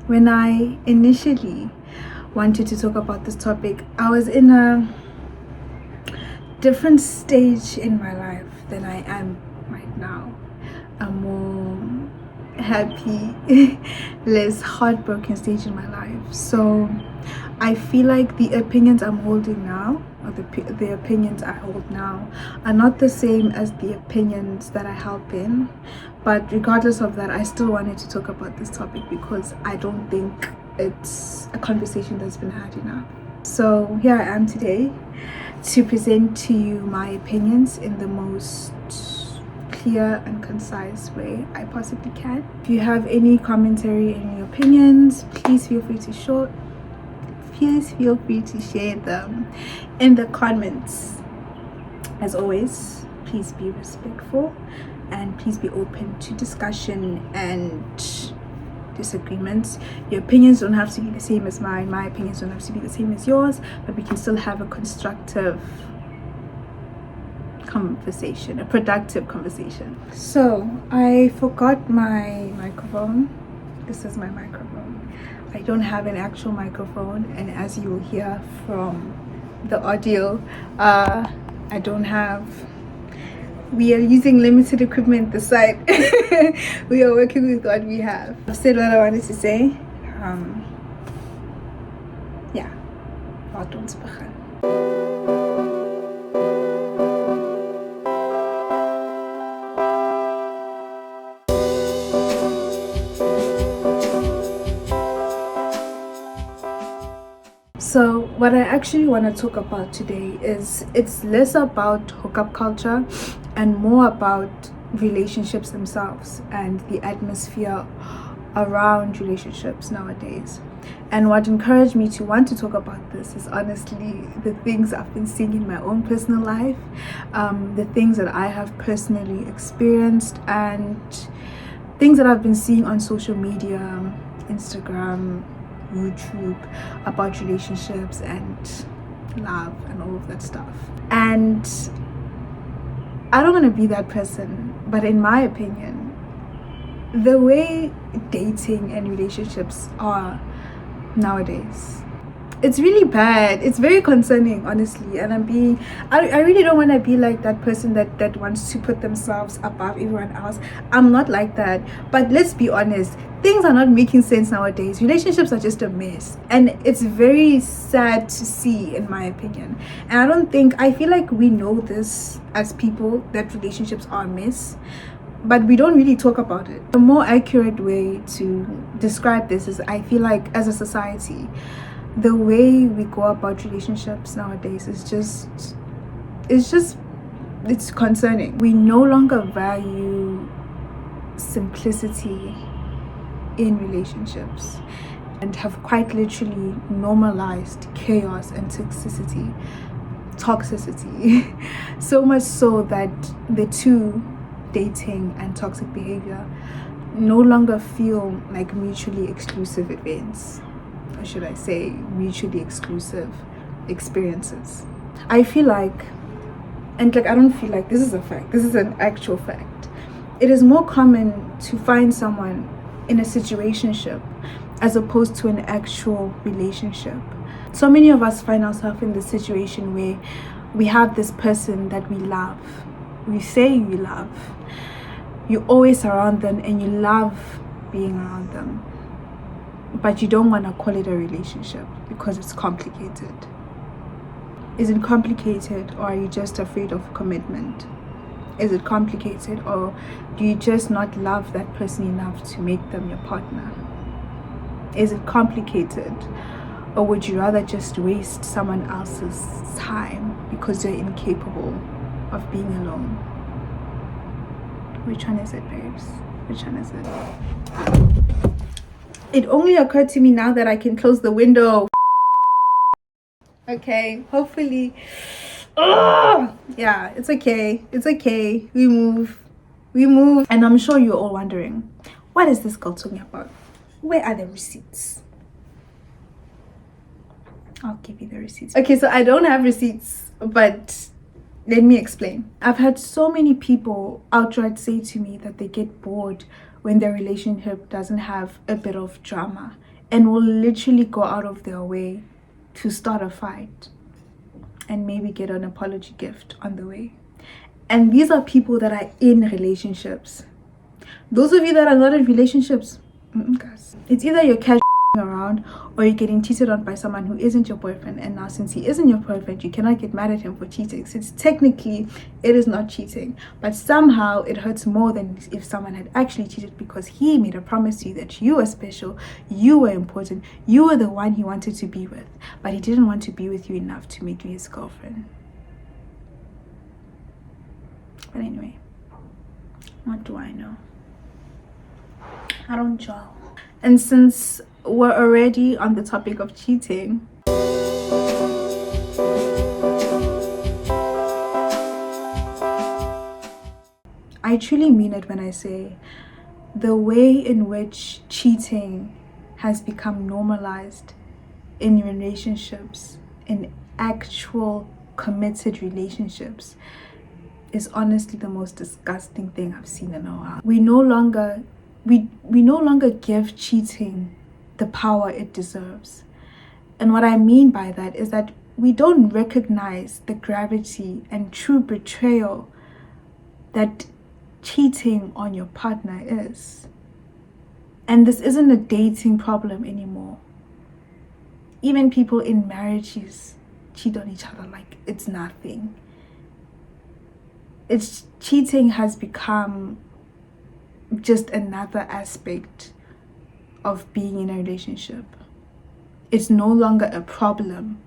When I initially wanted to talk about this topic, I was in a different stage in my life than I am right now. A more happy, less heartbroken stage in my life. So I feel like the opinions I'm holding now, or the opinions I hold now, are not the same as the opinions that I held then. But regardless of that, I still wanted to talk about this topic because I don't think it's a conversation that's been had enough. So here I am today to present to you my opinions in the most clear and concise way I possibly can. If you have any commentary, any opinions, please feel free to share them in the comments. As always, please be respectful and please be open to discussion and disagreements. Your opinions don't have to be the same as mine. My opinions don't have to be the same as yours, but we can still have a constructive conversation, a productive conversation. So I forgot my microphone. This is my microphone. I don't have an actual microphone, and as you will hear from the audio, I don't have. We are using limited equipment this side. We are working with what we have. I've said what I wanted to say. Yeah. Laat ons begin. So what I actually want to talk about today is it's less about hookup culture and more about relationships themselves and the atmosphere around relationships nowadays. And what encouraged me to want to talk about this is honestly the things I've been seeing in my own personal life, the things that I have personally experienced, and things that I've been seeing on social media, Instagram, YouTube, about relationships and love and all of that stuff. And I don't want to be that person, but in my opinion, the way dating and relationships are nowadays, it's really bad. It's very concerning, honestly. And I really don't want to be like that person that wants to put themselves above everyone else. I'm not like that. But let's be honest, things are not making sense nowadays. Relationships are just a mess. And it's very sad to see, in my opinion. And I feel like we know this as people, that relationships are a mess, but we don't really talk about it. The more accurate way to describe this is, I feel like as a society, the way we go about relationships nowadays it's concerning. We no longer value simplicity in relationships and have quite literally normalized chaos and toxicity so much so that the two, dating and toxic behavior, no longer feel like mutually exclusive events, or should I say mutually exclusive experiences. I feel like, and like I don't feel like, this is a fact, this is an actual fact, it is more common to find someone in a situationship as opposed to an actual relationship. So many of us find ourselves in this situation where we have this person that we love, we say we love, you're always around them and you love being around them, but you don't want to call it a relationship because it's complicated. Is it complicated, or are you just afraid of commitment? Is it complicated, or do you just not love that person enough to make them your partner? Is it complicated, or would you rather just waste someone else's time because you're incapable of being alone? Which one is it, babes? Which one is it? It only occurred to me now that I can close the window. Okay, hopefully. Oh, yeah, it's okay. It's okay. We move. And I'm sure you're all wondering, what is this girl talking about? Where are the receipts? I'll give you the receipts. Okay, so I don't have receipts, but let me explain. I've had so many people outright say to me that they get bored when their relationship doesn't have a bit of drama and will literally go out of their way to start a fight and maybe get an apology gift on the way. And these are people that are in relationships. Those of you that are not in relationships, guys, it's either you're casual around or you're getting cheated on by someone who isn't your boyfriend. And now, since he isn't your boyfriend, you cannot get mad at him for cheating, since technically it is not cheating, but somehow it hurts more than if someone had actually cheated, because he made a promise to you that you were special, you were important, you were the one he wanted to be with, but he didn't want to be with you enough to make you his girlfriend. But anyway, what do I know? I don't gel. And since we're already on the topic of cheating, I truly mean it when I say the way in which cheating has become normalized in relationships, in actual committed relationships, is honestly the most disgusting thing I've seen in a while. We no longer give cheating the power it deserves. And what I mean by that is that we don't recognize the gravity and true betrayal that cheating on your partner is. And this isn't a dating problem anymore. Even people in marriages cheat on each other like it's nothing. Cheating has become just another aspect of being in a relationship. It's no longer a problem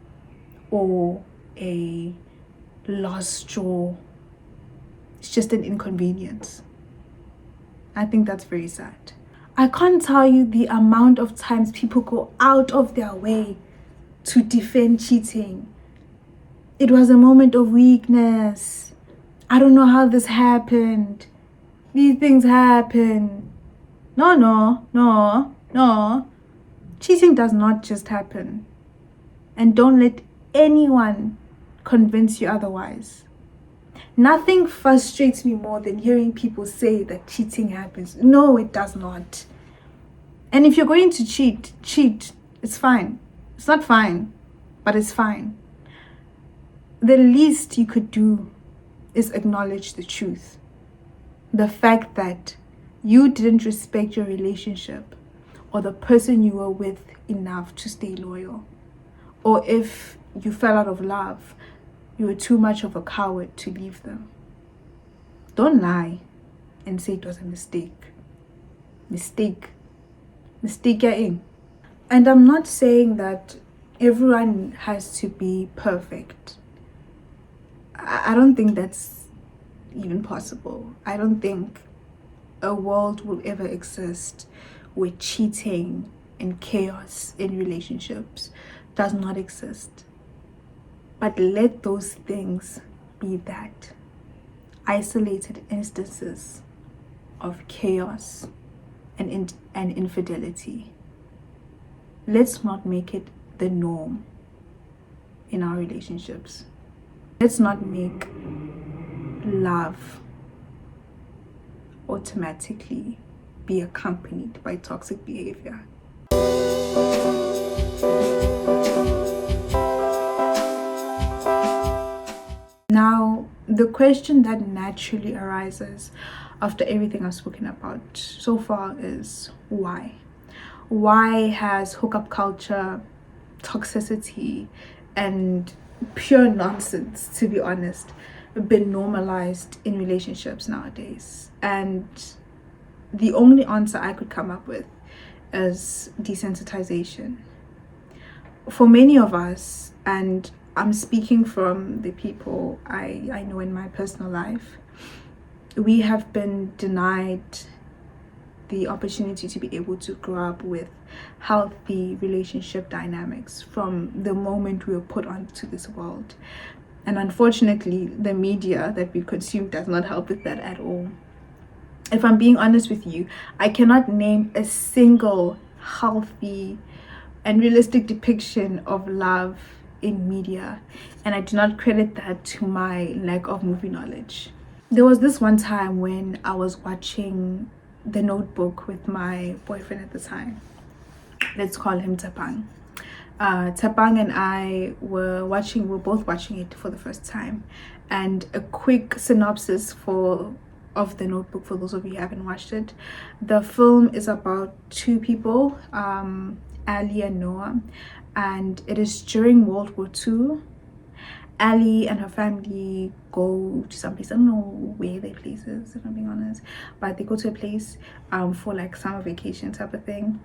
or a lost straw. It's just an inconvenience. I think that's very sad. I can't tell you the amount of times people go out of their way to defend cheating. It was a moment of weakness. I don't know how this happened. These things happen. No. Cheating does not just happen. And don't let anyone convince you otherwise. Nothing frustrates me more than hearing people say that cheating happens. No, it does not. And if you're going to cheat. It's fine. It's not fine, but it's fine. The least you could do is acknowledge the truth. The fact that you didn't respect your relationship or the person you were with enough to stay loyal. Or if you fell out of love, you were too much of a coward to leave them. Don't lie and say it was a mistake. Mistaking. And I'm not saying that everyone has to be perfect. I don't think that's even possible. I don't think a world will ever exist where cheating and chaos in relationships does not exist. But let those things be that. Isolated instances of chaos and infidelity. Let's not make it the norm in our relationships. Let's not make love automatically be accompanied by toxic behavior. Now, the question that naturally arises after everything I've spoken about so far is why? Why has hookup culture, toxicity, and pure nonsense, to be honest, been normalized in relationships nowadays? And the only answer I could come up with is desensitization. For many of us, and I'm speaking from the people I know in my personal life, we have been denied the opportunity to be able to grow up with healthy relationship dynamics from the moment we were put onto this world. And unfortunately, the media that we consume does not help with that at all. If I'm being honest with you, I cannot name a single healthy and realistic depiction of love in media, and I do not credit that to my lack of movie knowledge. There was this one time when I was watching The Notebook with my boyfriend at the time, Let's call him Tepang. Tepang and I we're both watching it for the first time. And a quick synopsis of The Notebook for those of you who haven't watched it. The film is about two people, Ali and Noah, and it is during World War II. Ali and her family go to some place. I don't know where their place is, if I'm being honest, but they go to a place for like summer vacation type of thing,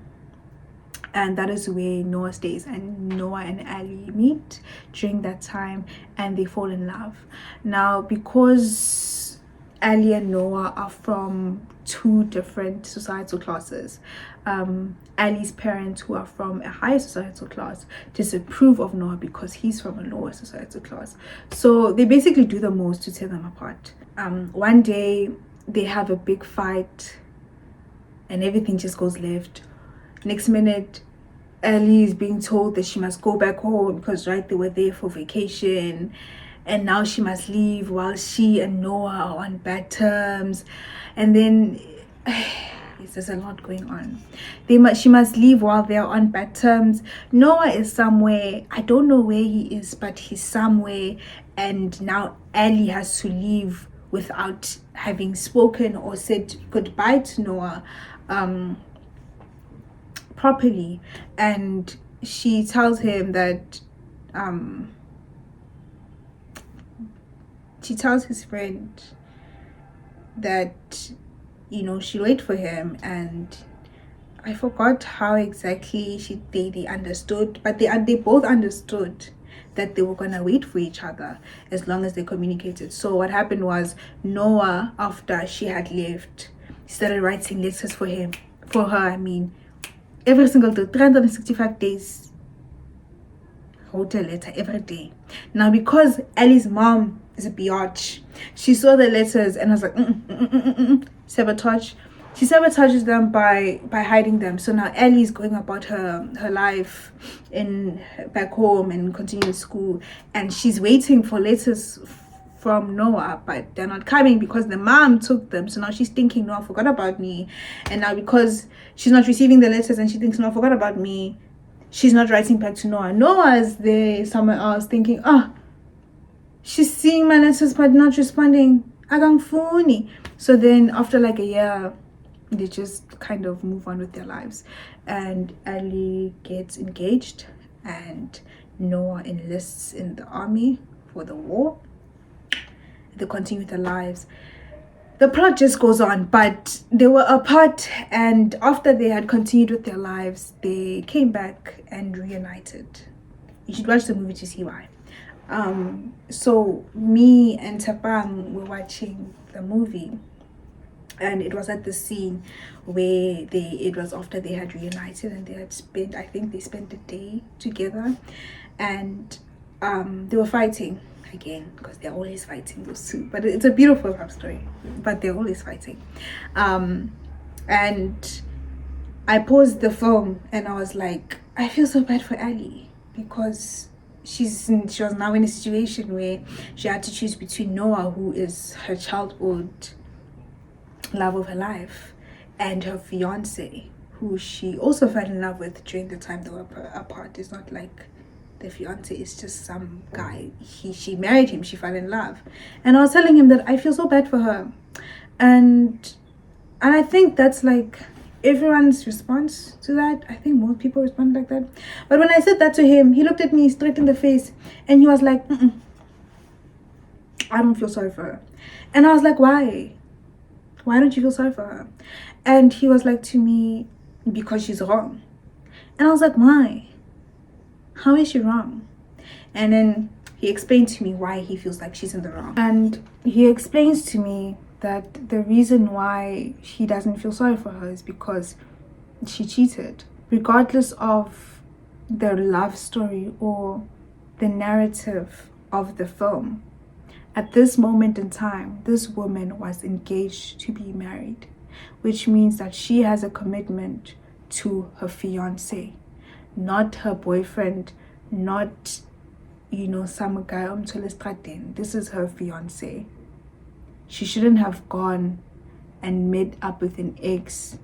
and that is where Noah stays, and Noah and Ali meet during that time and they fall in love. Now, because Ali and Noah are from two different societal classes, Ali's parents, who are from a higher societal class, disapprove of Noah because he's from a lower societal class. So they basically do the most to tear them apart. One day they have a big fight and everything just goes left. Next minute, Ali is being told that she must go back home because they were there for vacation, and now she must leave while she and Noah are on bad terms. And then there's a lot going on. She must leave while they're on bad terms. Noah is somewhere, I don't know where he is, but he's somewhere, and now Ali has to leave without having spoken or said goodbye to Noah properly. And she tells him that she tells his friend that she'll wait for him, and I forgot how exactly they understood, but they both understood that they were gonna wait for each other as long as they communicated. So what happened was, Noah, after she had left, started writing letters for her, every single day, 365 days, wrote a letter every day. Now, because Ali's mom is a biatch, she saw the letters and was like, sabotage. She sabotages them by hiding them. So now Ellie is going about her life back home and continuing school, and she's waiting for letters from Noah, but they're not coming because the mom took them. So now she's thinking, Noah forgot about me. And now because she's not receiving the letters and she thinks Noah forgot about me, she's not writing back to Noah. Noah is there somewhere else thinking, she's seeing my letters but not responding. Agang phony. So then after like a year, they just kind of move on with their lives, and Ali gets engaged and Noah enlists in the army for the war. They continue their lives. The plot just goes on, but they were apart, and after they had continued with their lives, they came back and reunited. You should watch the movie to see why. So me and Tepang were watching the movie, and it was at the scene where it was after they had reunited, and they spent a day together, and they were fighting again, because they're always fighting, those two. But it's a beautiful love story, but they're always fighting. And I paused the film and I was like, I feel so bad for Ali, because she was now in a situation where she had to choose between Noah, who is her childhood love of her life, and her fiance, who she also fell in love with during the time they were apart. It's not like the fiance is just some guy. She married him, she fell in love. And I was telling him that I feel so bad for her, and I think that's like everyone's response to that. I think most people respond like that. But when I said that to him, he looked at me straight in the face and he was like, I don't feel sorry for her. And I was like, why don't you feel sorry for her? And he was like to me, because she's wrong. And I was like, why? How is she wrong? And then he explained to me why he feels like she's in the wrong. And he explains to me that the reason why he doesn't feel sorry for her is because she cheated. Regardless of the love story or the narrative of the film, at this moment in time, this woman was engaged to be married, which means that she has a commitment to her fiance, not her boyfriend, not some guy on Tolestradin. This is her fiance. She shouldn't have gone and made up with an ex,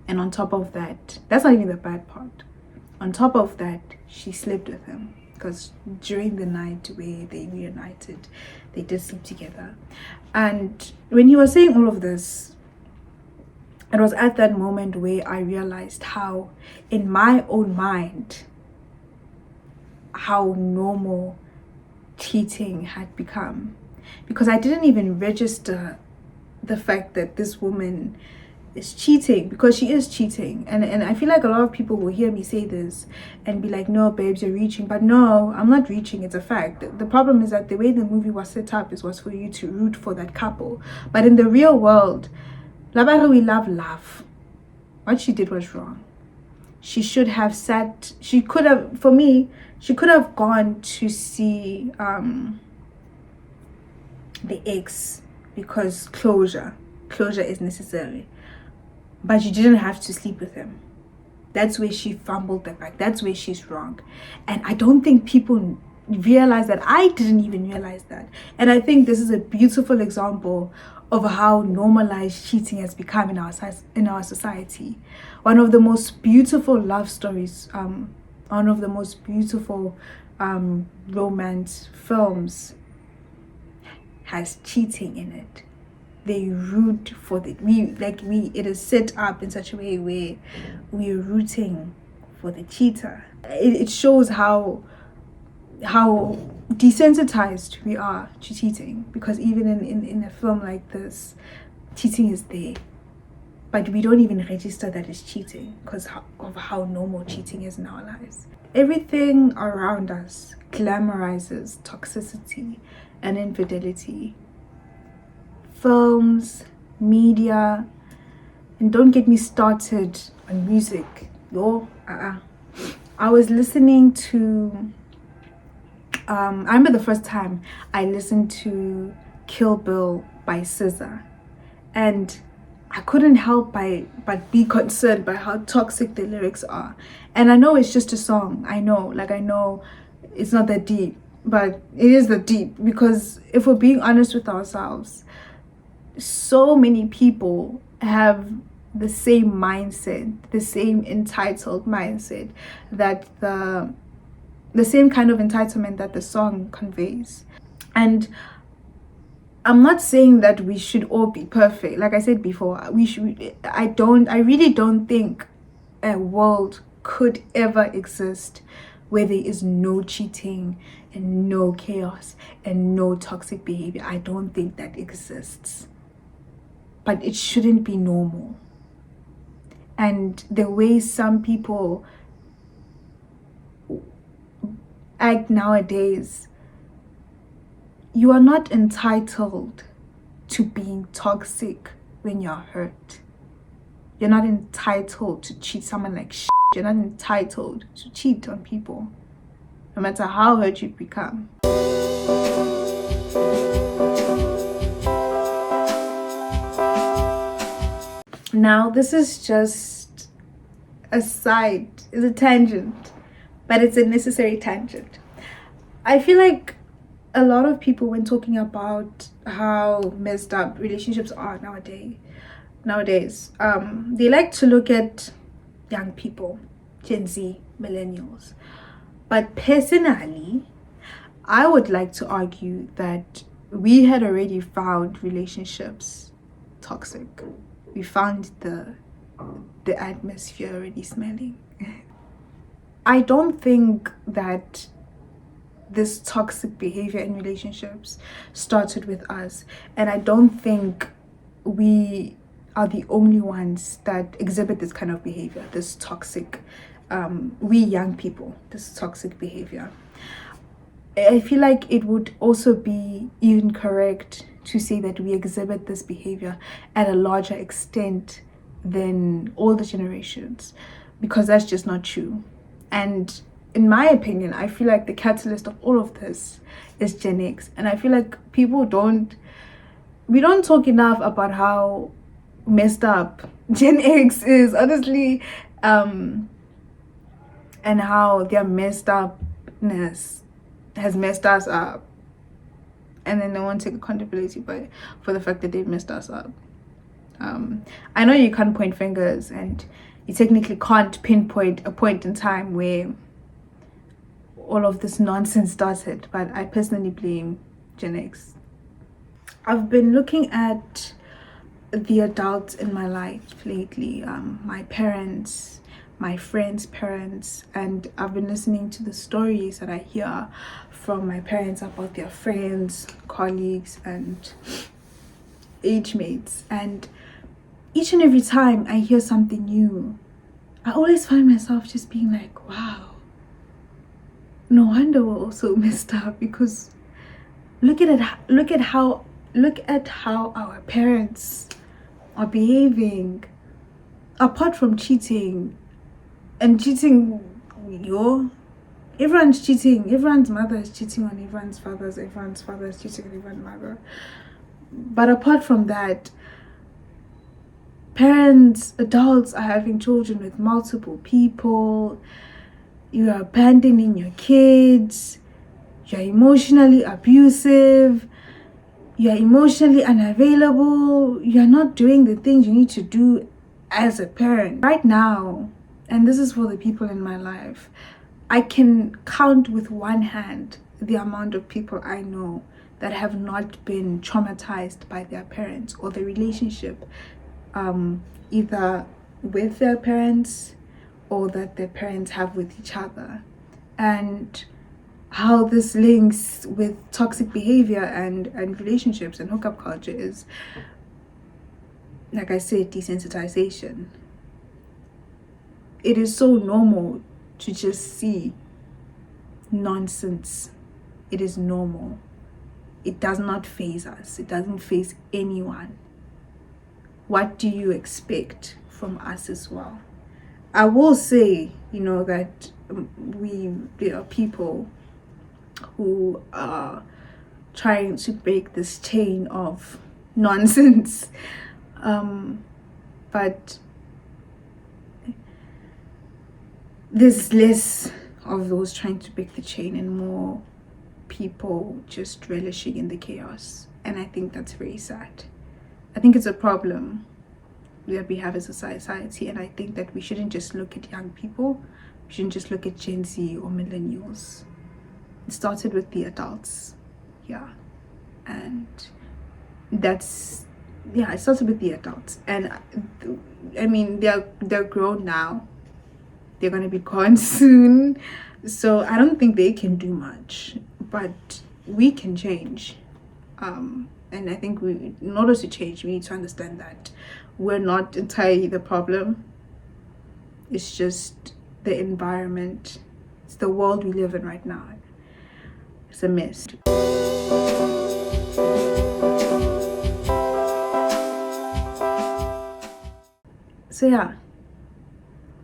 and on top of that, that's not even the bad part. On top of that, she slept with him, because during the night where they reunited, they did sleep together. And when he was saying all of this, it was at that moment where I realized how, in my own mind, how normal cheating had become. Because I didn't even register the fact that this woman is cheating, because she is cheating. And I feel like a lot of people will hear me say this and be like, no babes, you're reaching. But no, I'm not reaching, it's a fact. The problem is that the way the movie was set up was for you to root for that couple. But in the real world, we love. What she did was wrong. She should have she could have gone to see the ex, because closure is necessary. But you didn't have to sleep with him. That's where she fumbled the bag. That's where she's wrong. And I don't think people realize that. I didn't even realize that. And I think this is a beautiful example of how normalized cheating has become in our society. One of the most beautiful love stories, one of the most beautiful romance films has cheating in it. They root for it is set up in such a way where we're rooting for the cheater. It shows how desensitized we are to cheating, because even in a film like this, cheating is there, but we don't even register that it's cheating because of how normal cheating is in our lives. Everything around us glamorizes toxicity and infidelity. Films, media, and don't get me started on music. I was listening to I remember the first time I listened to Kill Bill by SZA, and I couldn't help but be concerned by how toxic the lyrics are. And I know it's just a song. I know it's not that deep, but it is that deep, because if we're being honest with ourselves, so many people have the same mindset, the same entitled mindset, that the same kind of entitlement that the song conveys. And I'm not saying that we should all be perfect. Like I said before, I really don't think a world could ever exist where there is no cheating and no chaos and no toxic behavior. I don't think that exists. But it shouldn't be normal. And the way some people act nowadays, you are not entitled to being toxic when you're hurt. You're not entitled to treat someone like shit. You're not entitled to cheat on people, no matter how hurt you've become. Now, this is just a it's a tangent, but it's a necessary tangent. I feel like a lot of people, when talking about how messed up relationships are nowadays, they like to look at young people, Gen Z, millennials. But personally, I would like to argue that we had already found relationships toxic. We found the atmosphere already smelling. I don't think that this toxic behavior in relationships started with us, and I don't think we are the only ones that exhibit this kind of behavior, this toxic we young people, this toxic behavior. I feel like it would also be even correct to say that we exhibit this behavior at a larger extent than all the generations, because that's just not true. And in my opinion, I feel like the catalyst of all of this is Gen X. And I feel like we don't talk enough about how messed up Gen X is, honestly, and how their messed upness has messed us up. And then they won't take accountability for the fact that they've messed us up. I know you can't point fingers and you technically can't pinpoint a point in time where all of this nonsense started, but I personally blame Gen X. I've been looking at the adults in my life lately, my parents, my friends' parents, and I've been listening to the stories that I hear from my parents about their friends, colleagues, and age mates. And each and every time I hear something new, I always find myself just being like, wow, no wonder we're all so messed up, because look at how our parents are behaving. Apart from cheating, and cheating, everyone's cheating. Everyone's mother is cheating on everyone's fathers. Everyone's father is cheating on everyone's mother. But apart from that, parents, adults are having children with multiple people. You are abandoning your kids. You're emotionally abusive. You're emotionally unavailable. You're not doing the things you need to do as a parent. Right now, and this is for the people in my life, I can count with one hand the amount of people I know that have not been traumatized by their parents or the relationship either with their parents or that their parents have with each other. And how this links with toxic behavior and relationships and hookup culture is, like I said, desensitization. It is so normal to just see nonsense. It is normal. It does not faze us. It doesn't faze anyone. What do you expect from us as well? I will say, that there are people who are trying to break this chain of nonsense. But there's less of those trying to break the chain and more people just relishing in the chaos. And I think that's very sad. I think it's a problem that we have as a society, and I think that we shouldn't just look at young people. We shouldn't just look at Gen Z or millennials. It started with the adults, and it started with the adults. And I mean, they're grown now. They're gonna be gone soon, so I don't think they can do much, but we can change. And I think in order to change, we need to understand that we're not entirely the problem. It's just the environment. It's the world we live in right now. It's a mess. So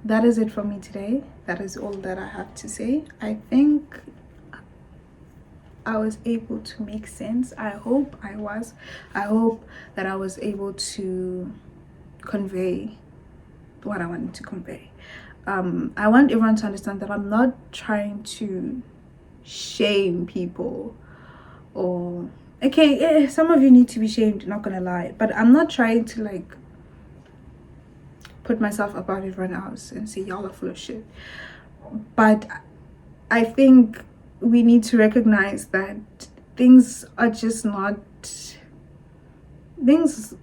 that is it for me today. That is all that I have to say. I think I was able to make sense. I hope I was. I hope that I was able to convey what I wanted to convey. I want everyone to understand that I'm not trying to shame people, or some of you need to be shamed, not gonna lie, but I'm not trying to put myself above everyone else and say y'all are full of shit. But I think we need to recognize that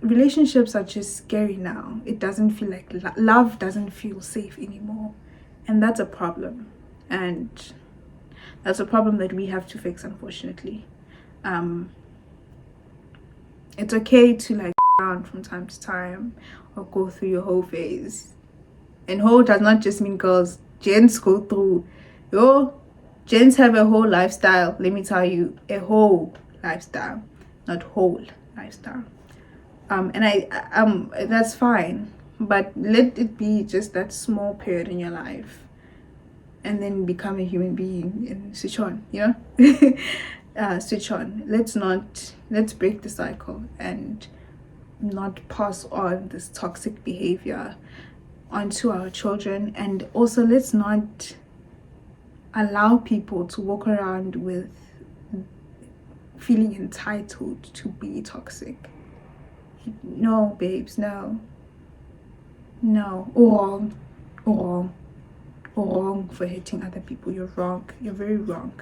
relationships are just scary now. It doesn't feel like love doesn't feel safe anymore, and that's a problem. And that's a problem that we have to fix, unfortunately. It's okay to around from time to time or go through your whole phase. And whole does not just mean girls. Gents go through. Gents have a whole lifestyle. Let me tell you, a whole lifestyle, not whole lifestyle. And that's fine, but let it be just that small period in your life, and then become a human being and switch on. Switch on. Let's break the cycle and not pass on this toxic behavior onto our children. And also, let's not allow people to walk around with feeling entitled to be toxic. No, babes, no. Or wrong, wrong for hating other people. You're wrong. You're very wrong.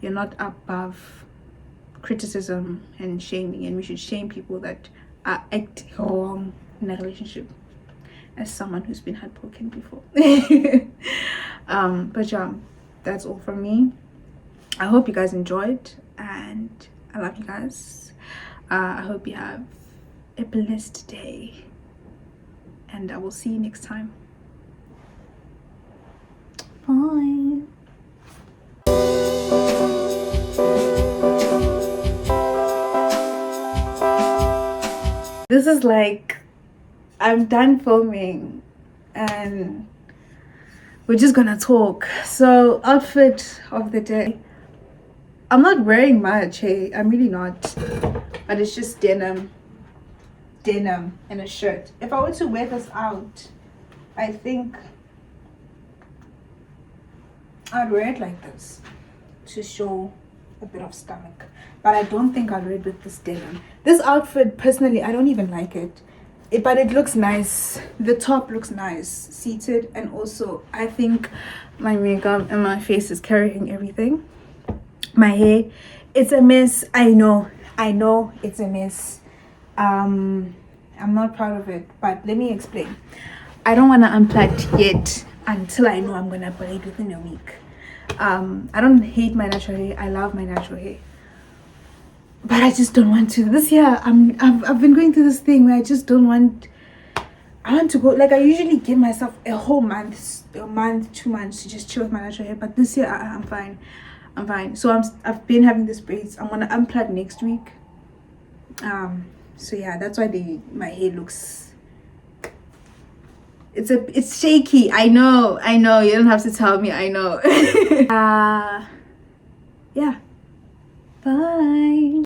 You're not above criticism and shaming, and we should shame people that are acting wrong in a relationship, as someone who's been heartbroken before. But yeah, that's all from me. I hope you guys enjoyed, and I love you guys. I hope you have a blessed day, and I will see you next time. Bye. This is like, I'm done filming and we're just gonna talk. So, outfit of the day. I'm not wearing much, hey, I'm really not. But it's just denim and a shirt. If I were to wear this out, I think I'd wear it like this to show a bit of stomach, but I don't think I'll wear it with this denim. This outfit, personally, I don't even like it, but it looks nice. The top looks nice seated, and also I think my makeup and my face is carrying everything. My hair, it's a mess. I know it's a mess. I'm not proud of it, but let me explain. I don't want to unplait yet until I know I'm gonna braid within a week. I don't hate my natural hair. I love my natural hair, but I just don't want to. This year, I've been going through this thing where I just don't want. I want to go, like, I usually give myself a whole month, 2 months to just chill with my natural hair. But this year, I'm fine. So I've been having this braids. I'm gonna unplait next week. So yeah, that's why my hair looks. It's shaky. I know. You don't have to tell me. I know. Yeah. Bye.